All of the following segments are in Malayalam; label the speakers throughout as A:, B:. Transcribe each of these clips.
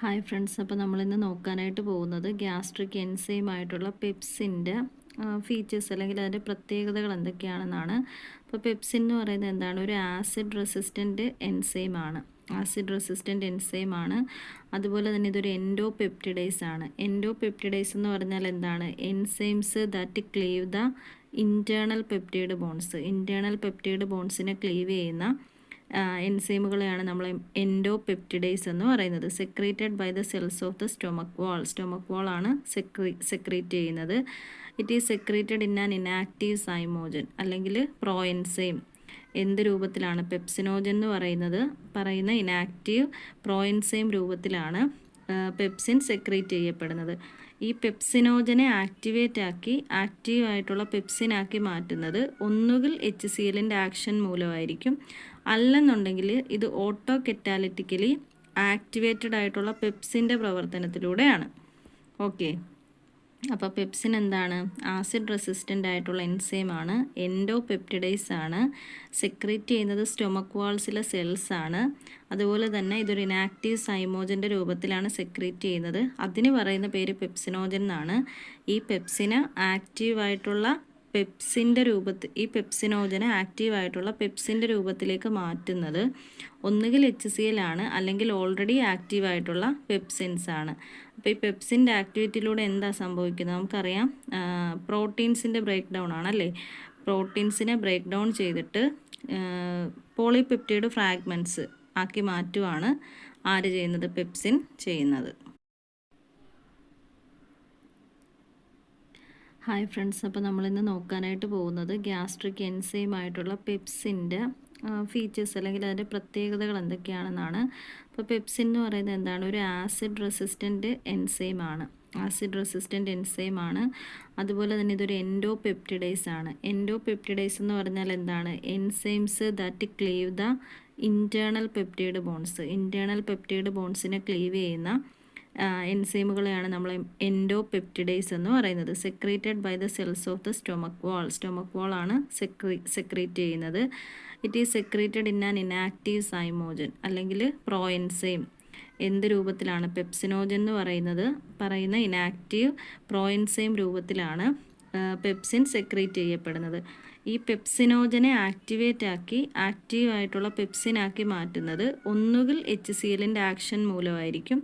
A: ഹായ് ഫ്രണ്ട്സ്, അപ്പോൾ നമ്മളിന്ന് നോക്കാനായിട്ട് പോകുന്നത് ഗ്യാസ്ട്രിക് എൻസൈം ആയിട്ടുള്ള പെപ്സിൻ്റെ ഫീച്ചേഴ്സ് അല്ലെങ്കിൽ അതിൻ്റെ പ്രത്യേകതകൾ എന്തൊക്കെയാണെന്നാണ്. അപ്പോൾ പെപ്സിൻ എന്ന് പറയുന്നത് എന്താണ്? ഒരു ആസിഡ് റെസിസ്റ്റൻറ്റ് എൻസൈമാണ്. അതുപോലെ തന്നെ ഇതൊരു എൻഡോപെപ്റ്റിഡൈസ് ആണ്. എൻഡോപെപ്റ്റിഡൈസ് എന്ന് പറഞ്ഞാൽ എന്താണ്? Enzymes that cleave the internal peptide ബോൺസിനെ ക്ലീവ് ചെയ്യുന്ന എൻസൈമുകളെയാണ് നമ്മൾ എൻഡോപെപ്റ്റിഡൈസ് എന്ന് പറയുന്നത്. Secreted by the cells of the stomach wall ആണ് സെക്രീറ്റ് ചെയ്യുന്നത്. It is secreted in an inactive zymogen അല്ലെങ്കിൽ പ്രോ എൻസൈം. എന്ത് രൂപത്തിലാണ്? പെപ്സിനോജൻ എന്ന് പറയുന്ന ഇനാക്റ്റീവ് പ്രോ എൻസൈം രൂപത്തിലാണ് പെപ്സിൻ സെക്രീറ്റ് ചെയ്യപ്പെടുന്നത്. ഈ പെപ്സിനോജനെ ആക്റ്റീവ് ആയിട്ടുള്ള പെപ്സിനാക്കി മാറ്റുന്നത് ഒന്നുകിൽ HClൻ്റെ ആക്ഷൻ മൂലമായിരിക്കും, അല്ലെന്നുണ്ടെങ്കിൽ ഇത് ഓട്ടോ കറ്റാലിറ്റിക്കലി ആക്ടിവേറ്റഡ് ആയിട്ടുള്ള പെപ്സിൻ്റെ പ്രവർത്തനത്തിലൂടെയാണ്. ഓക്കെ, അപ്പോൾ പെപ്സിൻ എന്താണ്? ആസിഡ് റെസിസ്റ്റൻ്റ് ആയിട്ടുള്ള എൻസൈമാണ്, എൻഡോപെപ്റ്റിഡൈസ് ആണ്, സെക്രീറ്റ് ചെയ്യുന്നത് സ്റ്റൊമക് വാൾസിലെ സെൽസ് ആണ്. അതുപോലെ തന്നെ ഇതൊരു ഇനാക്റ്റീവ് സൈമോജൻ്റെ രൂപത്തിലാണ് സെക്രീറ്റ് ചെയ്യുന്നത്. അതിന് പറയുന്ന പേര് പെപ്സിനോജൻ എന്നാണ്. ഈ പെപ്സിനോജനെ ആക്റ്റീവായിട്ടുള്ള പെപ്സിൻ്റെ രൂപത്തിലേക്ക് മാറ്റുന്നത് ഒന്നുകിൽ HCl ആണ്, അല്ലെങ്കിൽ ഓൾറെഡി ആക്റ്റീവായിട്ടുള്ള പെപ്സിൻസ് ആണ്. അപ്പോൾ ഈ പെപ്സിൻ്റെ ആക്ടിവിറ്റിയിലൂടെ എന്താ സംഭവിക്കുന്നത്? നമുക്കറിയാം, പ്രോട്ടീൻസിൻ്റെ ബ്രേക്ക് ഡൗൺ ആണല്ലേ. പ്രോട്ടീൻസിനെ ബ്രേക്ക് ഡൗൺ ചെയ്തിട്ട് പോളിപെപ്റ്റൈഡ് ഫ്രാഗ്മെൻറ്റ്സ് ആക്കി മാറ്റുവാണ് ആര് ചെയ്യുന്നത്? പെപ്സിൻ ചെയ്യുന്നത്. ഹായ് ഫ്രണ്ട്സ്, അപ്പോൾ നമ്മളിന്ന് നോക്കാനായിട്ട് പോകുന്നത് ഗ്യാസ്ട്രിക് എൻസൈം ആയിട്ടുള്ള പെപ്സിൻ്റെ ഫീച്ചേഴ്സ് അല്ലെങ്കിൽ അതിൻ്റെ പ്രത്യേകതകൾ എന്തൊക്കെയാണെന്നാണ്. അപ്പോൾ പെപ്സിൻ എന്ന് പറയുന്നത് എന്താണ്? ഒരു ആസിഡ് റെസിസ്റ്റൻറ്റ് എൻസൈം ആണ്. അതുപോലെ തന്നെ ഇതൊരു എൻഡോപെപ്റ്റിഡൈസ് ആണ്. എൻഡോപെപ്റ്റിഡൈസ് എന്ന് പറഞ്ഞാൽ എന്താണ്? Enzymes that cleave the internal peptide ബോൺസിനെ ക്ലീവ് ചെയ്യുന്ന എൻസൈമുകളെയാണ് നമ്മൾ എൻഡോപെപ്റ്റിഡൈസ് എന്ന് പറയുന്നത്. Secreted by the cells of the stomach wall ആണ് സെക്രീറ്റ് ചെയ്യുന്നത്. It is secreted in an inactive zymogen അല്ലെങ്കിൽ പ്രോ എൻസൈം. എന്ത് രൂപത്തിലാണ്? പെപ്സിനോജൻ എന്ന് പറയുന്ന ഇനാക്റ്റീവ് പ്രോ എൻസൈം രൂപത്തിലാണ് പെപ്സിൻ സെക്രീറ്റ് ചെയ്യപ്പെടുന്നത്. ഈ പെപ്സിനോജനെ ആക്റ്റീവായിട്ടുള്ള പെപ്സിനാക്കി മാറ്റുന്നത് ഒന്നുകിൽ HClൻ്റെ ആക്ഷൻ മൂലമായിരിക്കും,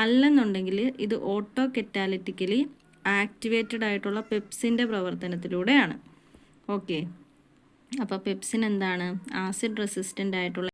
A: അല്ലെന്നുണ്ടെങ്കിൽ ഇത് ഓട്ടോ കറ്റാലിറ്റിക്കലി ആക്ടിവേറ്റഡ് ആയിട്ടുള്ള പെപ്സിൻ്റെ പ്രവർത്തനത്തിലൂടെയാണ്. ഓക്കെ, അപ്പോൾ പെപ്സിൻ എന്താണ്? ആസിഡ് റെസിസ്റ്റൻ്റ് ആയിട്ടുള്ള